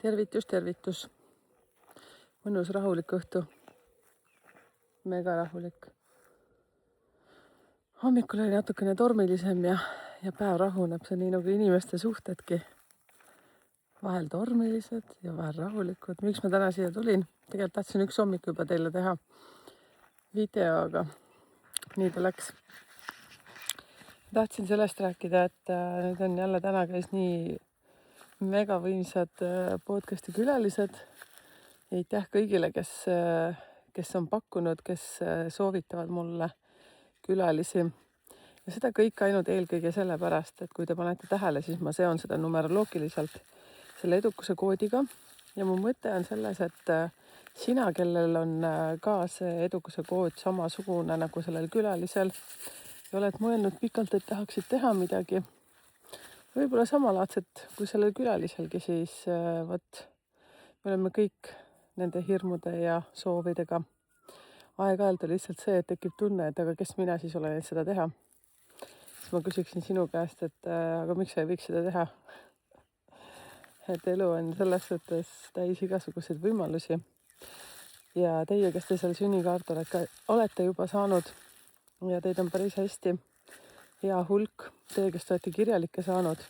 tervitus. Mõnus rahulik õhtu. Mega rahulik. Hommikul oli natukene tormilisem ja päev rahuneb. See on nii nagu inimeste suhtedki. Vahel tormilised ja vahel rahulikud. Miks ma täna siia tulin? Tegelikult tahtsin üks hommik juba teile teha video, aga nii ta läks. Tahtsin sellest rääkida, et nüüd on jälle täna käis nii mega võimsad podcasti külalised. Aitäh kõigile, kes on pakkunud, kes soovitavad mulle külalisi. Ja seda kõik ainult eelkõige sellepärast, et kui te panete tähele, siis ma seon seda numeroloogiliselt selle edukuse koodiga. Ja mu mõte on selles, et sina, kellel on ka see edukuse kood samasugune nagu sellel külalisel ja oled mõelnud pikalt, et tahaksid teha midagi, võib-olla samalaadset kui sellel külaliselgi, siis me oleme kõik nende hirmude ja soovidega. Aeg-ajalt on lihtsalt see, et tekib tunne, et aga kes mina siis olen, et seda teha. Siis ma küsiksin sinu käest, et aga miks sa ei võiks seda teha? Et elu on selles suhtes täis igasuguseid võimalusi. Ja teie, kes te seal sünnikaart olete juba saanud ja teid on päris hästi hea hulk, teie, kes te olete kirjalikke saanud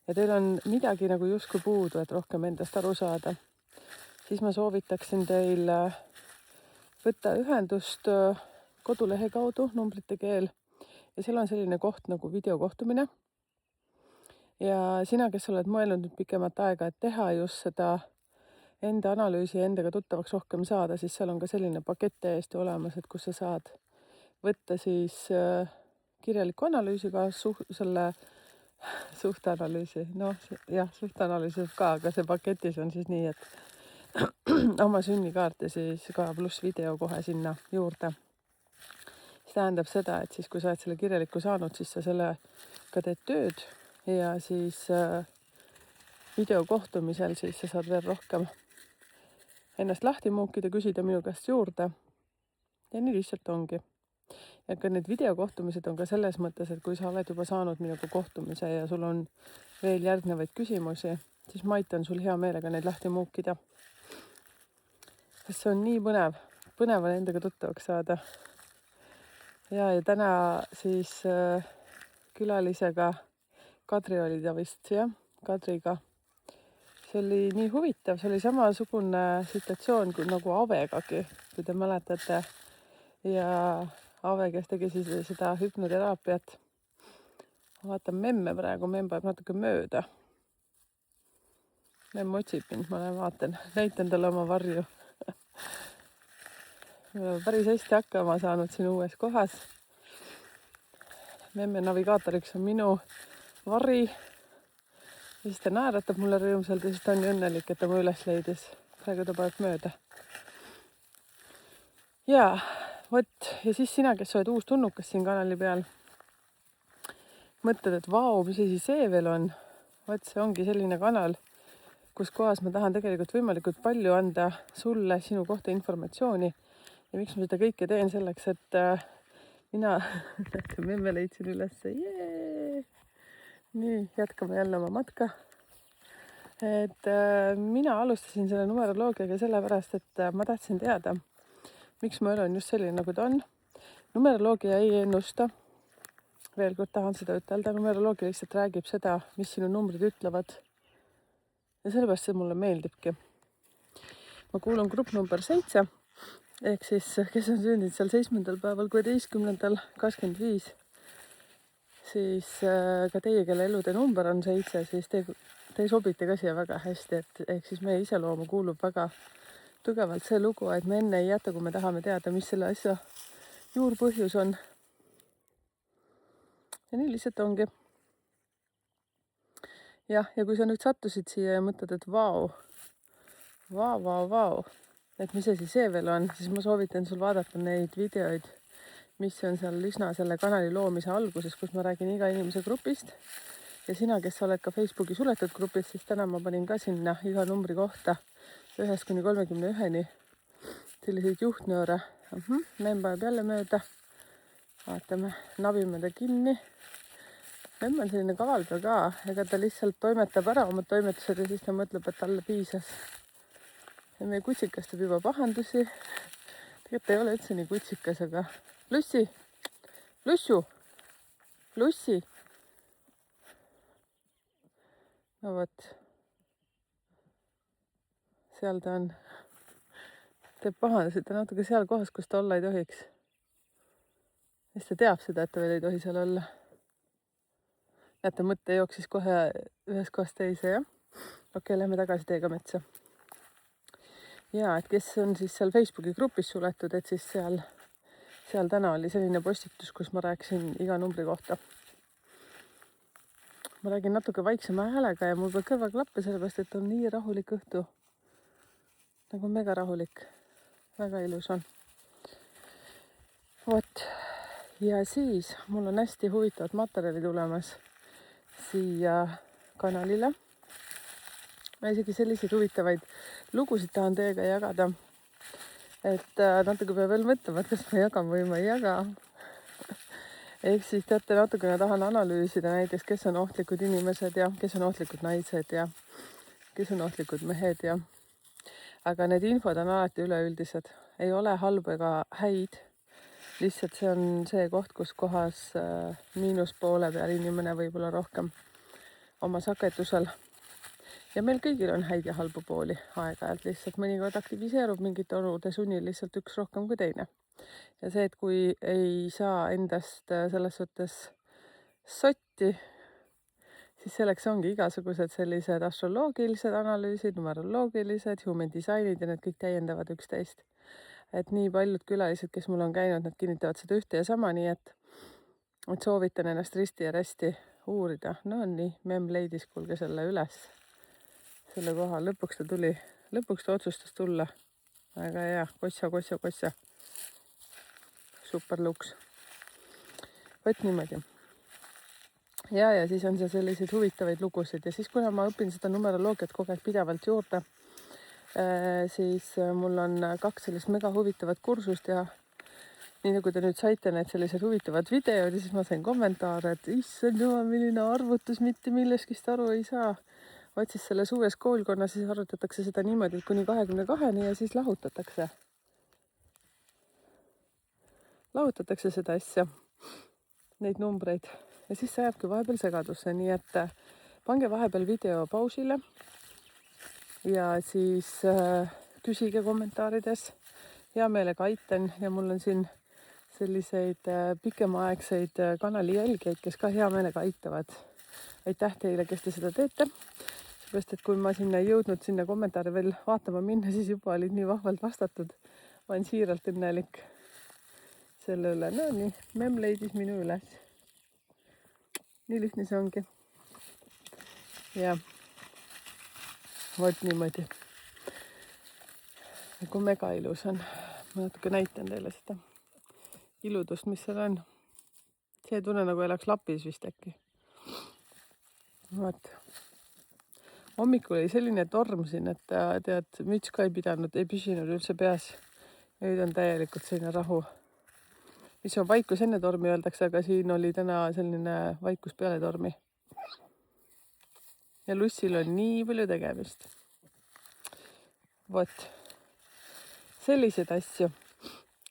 ja teil on midagi nagu justkui puudu, et rohkem endast aru saada, siis ma soovitaksin teil võtta ühendust kodulehe kaudu, numbrite keel, ja seal on selline koht nagu videokohtumine. Ja sina, kes oled mõelnud nüüd pikemat aega, et teha just seda enda analüüsi ja endaga tuttavaks rohkem saada, siis seal on ka selline pakett täiesti olemas, et kus sa saad võtta siis kirjaliku analüüsiga selle suhteanalüüsi. Suhteanalüüsi ka, aga see paketis on siis nii, et oma sünnikaart ja siis ka pluss video kohe sinna juurde. See tähendab seda, et siis kui sa oled selle kirjaliku saanud, siis sa sellega teed tööd ja siis videokohtumisel siis sa saad veel rohkem ennast lahti muukida, küsida minu käest juurde ja nii lihtsalt ongi. Ja ka need videokohtumised on ka selles mõttes, et kui sa oled juba saanud minuga kohtumise ja sul on veel järgnevaid küsimusi, siis ma aitan sul hea meelega neid lahti muukida. Sest see on nii põnev on endaga tuttavaks saada. Ja täna siis külalisega Kadri oli ta vist, Kadriga. See oli nii huvitav, see oli samasugune situatsioon kui nagu Avegagi, kui te mäletate. Ja Ave, kes tegi siis seda hüpnoteraapiat. Ma vaatan memme praegu, memm paneb natuke mööda. Memm otsib mind, ma vaatan, näitan talle oma varju. Päris hästi hakkama saanud siin uues kohas. Memme navigaatoriks on minu vari. Ja siis ta naeratab mulle rõõmsalt ja siis ta on nii õnnelik, et ta mu üles leidis. Praegu ta paneb mööda. Ja siis sina, kes oled uus tunnukas siin kanali peal, mõtled, et vau, mis asi see veel on. See ongi selline kanal, kus kohas ma tahan tegelikult võimalikult palju anda sulle sinu kohta informatsiooni. Ja miks ma seda kõike teen selleks, et mina memme leidsin üles. Nii, jätkame jälle oma matka. Et mina alustasin selle numeroloogiaga sellepärast, et ma tahtsin teada, miks mu elu on just selline, nagu ta on. Numeroloogia ei ennusta. Veel kord tahan seda ütelda. Numeroloogia lihtsalt räägib seda, mis sinu numbrid ütlevad. Ja sellepärast see mulle meeldibki. Ma kuulun grupp number 7. Ehk siis, kes on sündinud seal 7. päeval, 16. 25. Siis ka teie, kelle elude number on 7, siis te sobite ka siia väga hästi. Ehk siis meie iseloomu kuulub väga tugevalt see lugu, et me enne ei jäta, kui me tahame teada, mis selle asja juurpõhjus on. Ja nii lihtsalt ongi. Ja kui sa nüüd sattusid siia ja mõtled, et vau, et mis asi see veel on, siis ma soovitan sul vaadata neid videoid, mis on seal üsna selle kanali loomise alguses, kus ma räägin iga inimese grupist. Ja sina, kes oled ka Facebooki suletud grupis, siis täna ma panin ka sinna iga numbri kohta 1-31 selliseid juhtnööre. Memm paneb jälle mööda. Vaatame, nabime ta kinni. Memm on selline kavaldaja ka, ega ta lihtsalt toimetab ära omad toimetused ja siis ta mõtleb, et talle piisas. Ja meie kutsikas teeb juba pahandusi. Tegelikult ei ole üldse nii kutsikas, aga Lussi, Lussi. No vot, seal ta on. Teeb pahandusi, ta natuke seal kohas, kus ta olla ei tohiks. Siis ta teab seda, et ta veel ei tohi seal olla. Näete, mõte jooksis kohe ühest kohast teise, jah? Okei, lähme tagasi teega metsa. Ja, et kes on siis seal Facebooki grupis suletud, et siis seal täna oli selline postitus, kus ma rääkisin iga numbri kohta. Ma räägin natuke vaiksema häälega ja mul peab kõrvaklappe, sellepärast et on nii rahulik õhtu. Nagu mega rahulik. Väga ilus on. Vot. Ja siis mul on hästi huvitavad materjali tulemas siia kanalile. Ma isegi selliseid huvitavaid lugusid tahan teiega jagada. Et natuke peab veel mõtlema, et kas ma jagan või ma ei jaga. Ehk siis teate, natukene tahan analüüsida näiteks, kes on ohtlikud inimesed ja kes on ohtlikud naised ja kes on ohtlikud mehed ja. Aga need infod on alati üleüldised. Ei ole halbu ega häid. Lihtsalt see on see koht, kus kohas miinuspoole peal inimene võib-olla rohkem oma sagedusel. Ja meil kõigil on häid ja halbu pooli aeg-ajalt. Lihtsalt mõnikord aktiviseerub mingite olude sunnil lihtsalt üks rohkem kui teine. Ja see, et kui ei saa endast selles suhtes sotti, siis selleks ongi igasugused sellised astroloogilised analüüsid, numeroloogilised, human designid ja need kõik täiendavad üksteist. Et nii paljud külalised, kes mul on käinud, nad kinnitavad seda ühte ja sama, nii et soovitan ennast risti ja resti uurida. No nii, Memm leidis kuulge selle üles, selle koha. Lõpuks ta tuli, lõpuks ta otsustas tulla. Väga hea, kossa. Super luks. Võt niimoodi. Ja siis on see selliseid huvitavaid lugusid ja siis kuna ma õpin seda numeroloogiat kogu aeg pidevalt juurde, siis mul on 2 sellist mega huvitavat kursust ja nii nagu te nüüd saite need sellised huvitavad videod ja siis ma sain kommentaare, et issand jumal, milline arvutus, mitte milleskist aru ei saa. Vaid siis selles uues koolkonnas siis arvutatakse seda niimoodi, et kuni 22-ni ja siis lahutatakse. Lahutatakse seda asja, neid numbreid ja siis see jääbki vahepeal segadusse, nii et pange vahepeal video pausile ja siis küsige kommentaarides. Hea meelega aitan ja mul on siin selliseid pikemaaegseid kanali jälgijaid, kes ka hea meelega aitavad. Aitäh teile, kes te seda teete. Seepärast, et kui ma sinna ei jõudnud sinna kommentaare veel vaatama minna, siis juba olid nii vahvalt vastatud. Ma olen siiralt õnnelik selle üle. No nii, Memm leidis minu üles. Nii lihtne see ongi. Ja vot niimoodi. Nagu mega ilus on. Ma natuke näitan teile seda iludust, mis seal on. See tunne nagu elaks Lapis vist äkki. Vot. Hommikul oli selline torm siin, et tead, müts ka ei püsinud üldse peas. Nüüd on täielikult selline rahu. Mis on vaikus enne tormi öeldakse, aga siin oli täna selline vaikus peale tormi. Ja Lussil on nii palju tegemist. Vot. Sellised asju.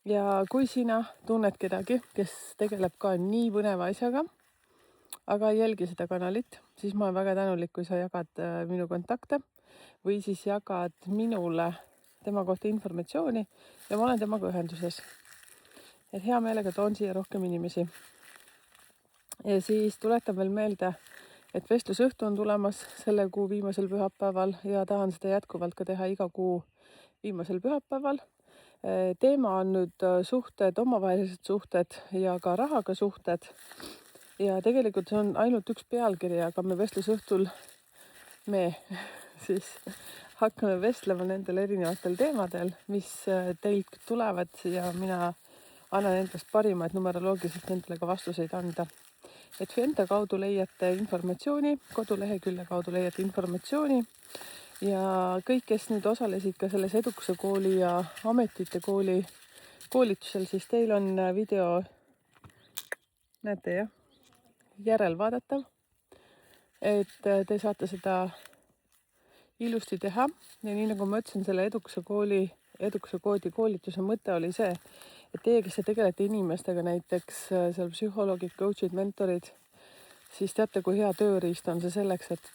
Ja kui sina tunned kedagi, kes tegeleb ka nii põneva asjaga, aga ei jälgi seda kanalit, siis ma olen väga tänulik, kui sa jagad minu kontakte või siis jagad minule tema kohta informatsiooni ja ma olen temaga ühenduses. Et hea meelega toon siia rohkem inimesi. Ja siis tuletan veel meelde, et vestlusõhtu on tulemas selle kuu viimasel pühapäeval ja tahan seda jätkuvalt ka teha iga kuu viimasel pühapäeval. Teema on nüüd suhted, omavahelised suhted ja ka rahaga suhted. Ja tegelikult see on ainult üks pealkiri, aga me vestlusõhtul siis hakkame vestlema nendel erinevatel teemadel, mis teilt tulevad ja mina annan endast parima, et numeroloogiliselt nendele ka vastuseid anda. Et enda kaudu leiate informatsiooni, kodulehekülje kaudu leiate informatsiooni ja kõik, kes nüüd osalesid ka selles Edukuse kooli ja ametite kooli koolitusel, siis teil on video, näete jah? järelvaadatav, et te saate seda ilusti teha ja nii nagu ma ütlesin, selle edukuse koodi koolituse mõte oli see, et teie, kes te tegelete inimestega, näiteks seal psühholoogid, coach'id, mentorid, siis teate, kui hea tööriist on see selleks, et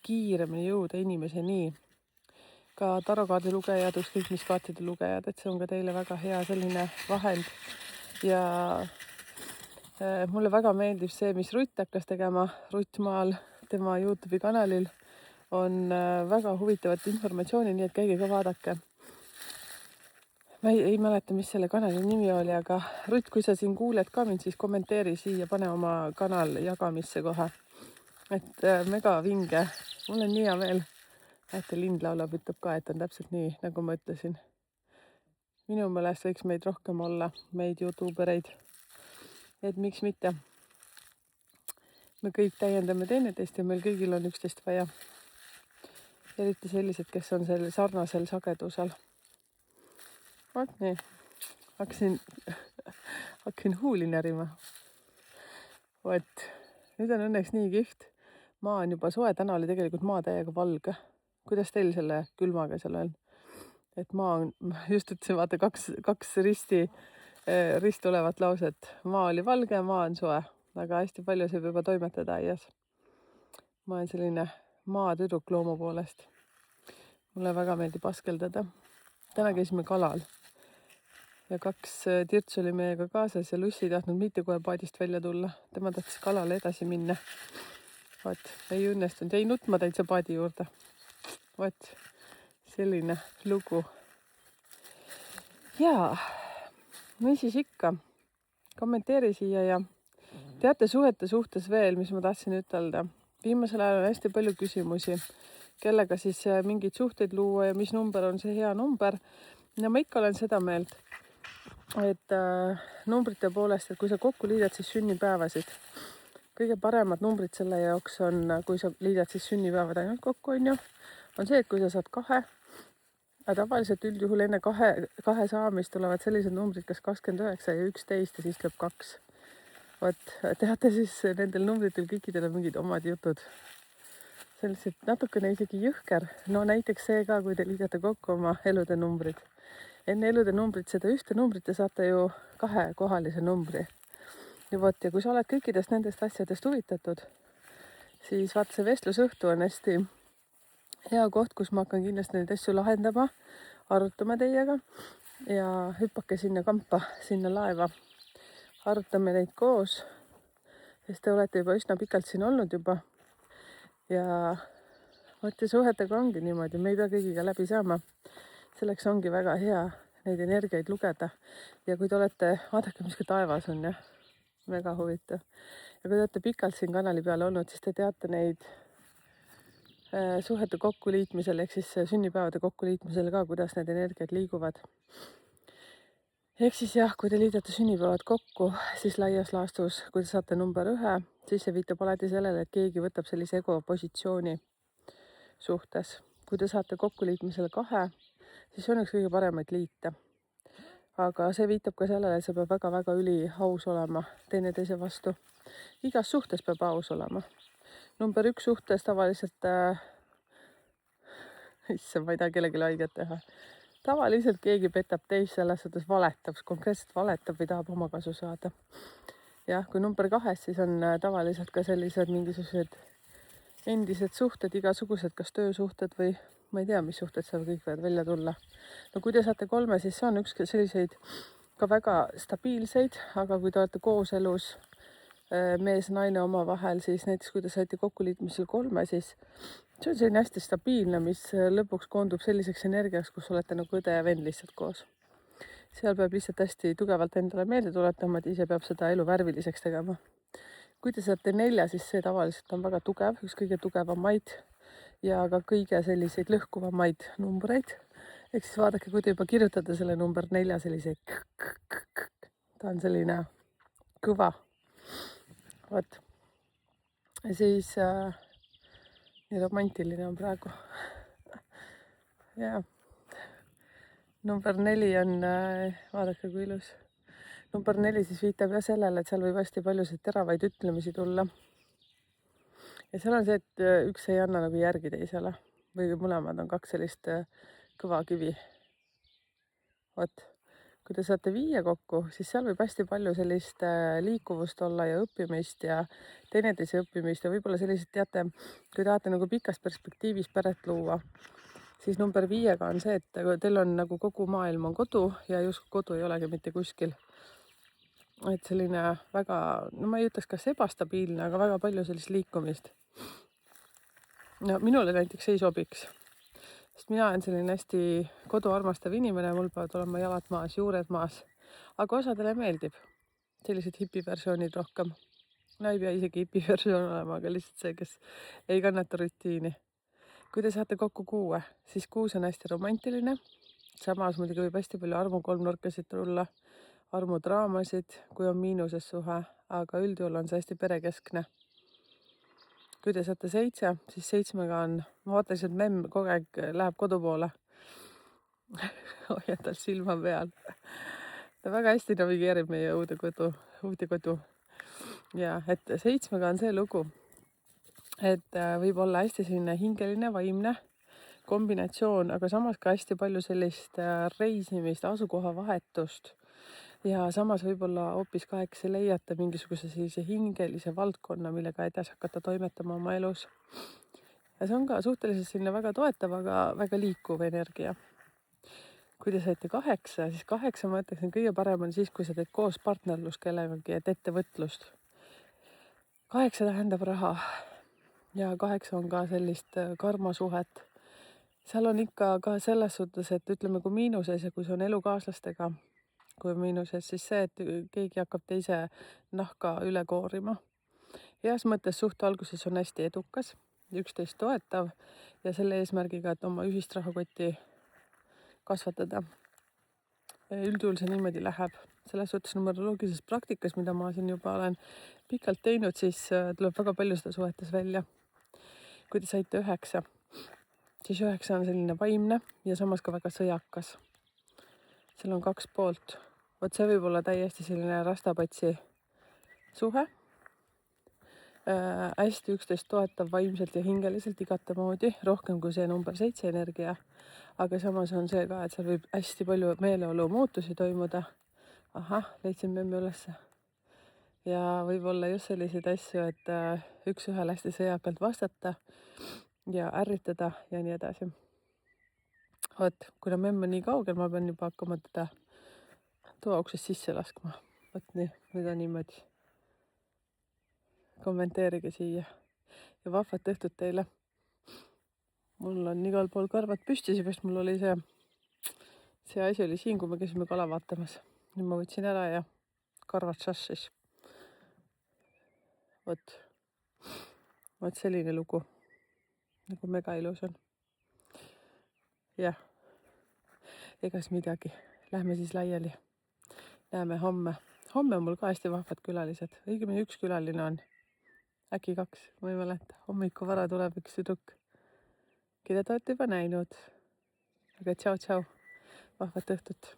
kiiremini jõuda inimeseni. Ka tarokaardi lugejad, ükskõik mis kaartide lugejad, et see on ka teile väga hea selline vahend ja mulle väga meeldib see, mis Rutt hakkas tegema Rutt Maal tema YouTube'i kanalil, on väga huvitavat informatsiooni, nii et käige ka vaadake. Ma ei mäleta, mis selle kanali nimi oli, aga Rutt, kui sa siin kuuled ka mind, siis kommenteeri siia, pane oma kanal jagamisse kohe. Et mega vinge, mul on nii hea meel. Näete, lind laulab, ütleb ka, et on täpselt nii, nagu ma ütlesin. Minu meelest võiks meid rohkem olla, meid YouTubereid. Et miks mitte? Me kõik täiendame teineteist ja meil kõigil on üksteist vaja. Eriti sellised, kes on selle sarnasel sagedusel. Vaat nii, hakkasin huuli närima. Vaat, nüüd on õnneks nii kihvt. Maa on juba soe, täna oli tegelikult maa täiega valge. Kuidas teil selle külmaga seal on? Et maa on, just ütlesin, vaata kaks rist olevat lauset. Maa oli valge, maa on soe. Aga hästi palju saab juba toimetada aias. Ma olen selline maatüdruk loomu poolest. Mulle väga meeldib askeldada. Täna käisime kalal. Ja 2 tirtsu oli meiega kaasas ja Lussi ei tahtnud mitte kohe paadist välja tulla. Tema tahtis kalale edasi minna. Vaat, ei õnnestunud. Jäi nutma täitsa paadi juurde. Vaat, selline lugu. Jaa, mis siis ikka? Kommenteeri siia ja teate suhete suhtes veel, mis ma tahtsin ütelda. Viimasel ajal on hästi palju küsimusi, kellega siis mingeid suhteid luua ja mis number on see hea number. Ja ma ikka olen seda meelt, et numbrite poolest, et kui sa kokku liidad siis sünnipäevasid, kõige paremad numbrid selle jaoks on, kui sa liidad siis sünnipäevad ainult kokku, on see, et kui sa saad 2, aga tavaliselt üldjuhul enne 2 saamist tulevad sellised numbrid, kas 29 ja 11 ja siis tuleb 2. Vaat, teate siis nendel numbritel kõikidel on mingid omad jutud. Sellised natukene isegi jõhker. No näiteks see ka, kui te liidate kokku oma elude numbrid. Enne elude numbrit seda ühte numbrit te saate ju 2-kohalise numbri. Ja vot, ja kui sa oled kõikidest nendest asjadest huvitatud, siis vaata, see vestlusõhtu on hästi hea koht, kus ma hakkan kindlasti neid asju lahendama, arutame teiega ja hüppake sinna kampa, sinna laeva. Arutame neid koos, sest te olete juba üsna pikalt siin olnud juba. Ja vot, suhetega ongi niimoodi, me ei pea kõigiga läbi saama. Selleks ongi väga hea neid energiaid lugeda. Ja kui te olete, vaadake, mis ka taevas on, jah, väga huvitav. Ja kui te olete pikalt siin kanali peal olnud, siis te teate neid suhete kokkuliitmisel, ehk siis sünnipäevade kokkuliitmisel ka, kuidas need energiat liiguvad. Ehk siis jah, kui te liidate sünnipäevad kokku, siis laias laastus, kui te saate number 1, siis see viitab alati sellele, et keegi võtab sellise egopositsiooni suhtes. Kui te saate kokkuliitmisele 2, siis on üks kõige paremaid liite. Aga see viitab ka sellele, et see peab väga-väga üliaus olema teineteise vastu. Igas suhtes peab aus olema. Number 1 suhtes tavaliselt, issand, ma ei taha kellelegi haiget teha. Tavaliselt keegi petab teist, selles suhtes valetab, konkreetselt valetab või tahab oma kasu saada. Jah, kui number 2, siis on tavaliselt ka sellised mingisugused endised suhted, igasugused, kas töösuhted või ma ei tea, mis suhted seal kõik võivad välja tulla. No kui te saate 3, siis see on üks selliseid ka väga stabiilseid, aga kui te olete koos elus mees-naine oma vahel, siis näiteks kui te saite kokkuliitmisel 3, siis see on selline hästi stabiilne, mis lõpuks koondub selliseks energiaks, kus olete nagu õde ja vend lihtsalt koos. Seal peab lihtsalt hästi tugevalt endale meelde tuletama, et ise peab seda elu värviliseks tegema. Kui te saate 4, siis see tavaliselt on väga tugev, üks kõige tugevamaid ja ka kõige selliseid lõhkuvamaid numbreid. Ehk siis vaadake, kui te juba kirjutate selle number 4 sellise ta on selline kõva. Vot. Ja siis nii romantiline on praegu. Ja. Number 4 on, vaadake kui ilus. Number 4 siis viitab ja sellele, et seal võib hästi paljusid teravaid ütlemisi tulla. ja seal on see, et üks ei anna nagu järgi teisele või mõlemad on kaks sellist kõva kivi. Vot, kui te saate viie kokku, siis seal võib hästi palju sellist liikuvust olla ja õppimist ja teineteise õppimist ja võib-olla sellised, teate, kui tahate nagu pikas perspektiivis peret luua, siis number 5-ga on see, et teil on nagu kogu maailm on kodu ja justkui kodu ei olegi mitte kuskil. Et selline väga, no ma ei ütleks kas ebastabiilne, aga väga palju sellist liikumist. No minule näiteks ei sobiks, sest mina olen selline hästi koduarmastav inimene, mul peavad olema jalad maas, juured maas, aga osadele meeldib sellised hipiversioonid rohkem. No ei pea isegi hipiversioon olema, aga lihtsalt see, kes ei kannata rutiini. Kui te saate kokku 6, siis 6 on hästi romantiline. Samas muidugi võib hästi palju armukolmnurkasid tulla, armudraamasid, kui on miinuses suhe, aga üldjuhul on see hästi perekeskne. Kui te saate 7, siis 7-ga on, ma vaatasin, et memm kogu aeg läheb kodu poole. Hoiad tal silma peal. Ta väga hästi navigeerib meie uude kodu. Ja, et 7-ga on see lugu, et võib olla hästi selline hingeline, vaimne kombinatsioon, aga samas ka hästi palju sellist reisimist, asukoha vahetust. Ja samas võib-olla hoopis 8 leiate mingisuguse sellise hingelise valdkonna, millega edasi hakata toimetama oma elus. Ja see on ka suhteliselt selline väga toetav, aga väga liikuv energia. Kui te saite 8, siis 8 ma ütleksin kõige parem on siis, kui sa teed koos partnerlus kellegagi, et ettevõtlust. 8 tähendab raha ja 8 on ka sellist karmasuhet. Seal on ikka ka selles suhtes, et ütleme, kui miinuses ja kui see on elukaaslastega, kui on miinuses, siis see, et keegi hakkab teise nahka üle koorima. Heas mõttes suht alguses on hästi edukas, üksteist toetav ja selle eesmärgiga, et oma ühist rahakotti kasvatada. Üldjuhul see niimoodi läheb. Selles suhtes numeroloogilises praktikas, mida ma siin juba olen pikalt teinud, siis tuleb väga palju seda suhetes välja. Kui te saite 9, siis 9 on selline vaimne ja samas ka väga sõjakas. Seal on 2 poolt. Vot see võib olla täiesti selline rastapatsi suhe. Hästi üksteist toetav vaimselt ja hingeliselt igate moodi, rohkem kui see number 7 energia. Aga samas on see ka, et seal võib hästi palju meeleolu muutusi toimuda. Ahah, leidsin memmi ülesse. Ja võib-olla just selliseid asju, et üks-ühele hästi sõjakalt vastata ja ärritada ja nii edasi. Vot, kuna memm on nii kaugel, ma pean juba hakkama teda toauksest sisse laskma. Vot nii, nüüd on niimoodi. Kommenteerige siia ja vahvat õhtut teile. Mul on igal pool karvad püsti, seepärast mul oli see asi oli siin, kui me käisime kala vaatamas. Nüüd ma võtsin ära ja karvad šassis. Vot selline lugu, nagu mega ilus on. Jah, egas midagi. Lähme siis laiali. Näeme homme. Homme on mul ka hästi vahvad külalised. Õigemini üks külaline on. Äkki 2, ma ei mäleta. Hommiku vara tuleb üks tüdruk, keda te olete juba näinud. Aga tšau, vahvat õhtut.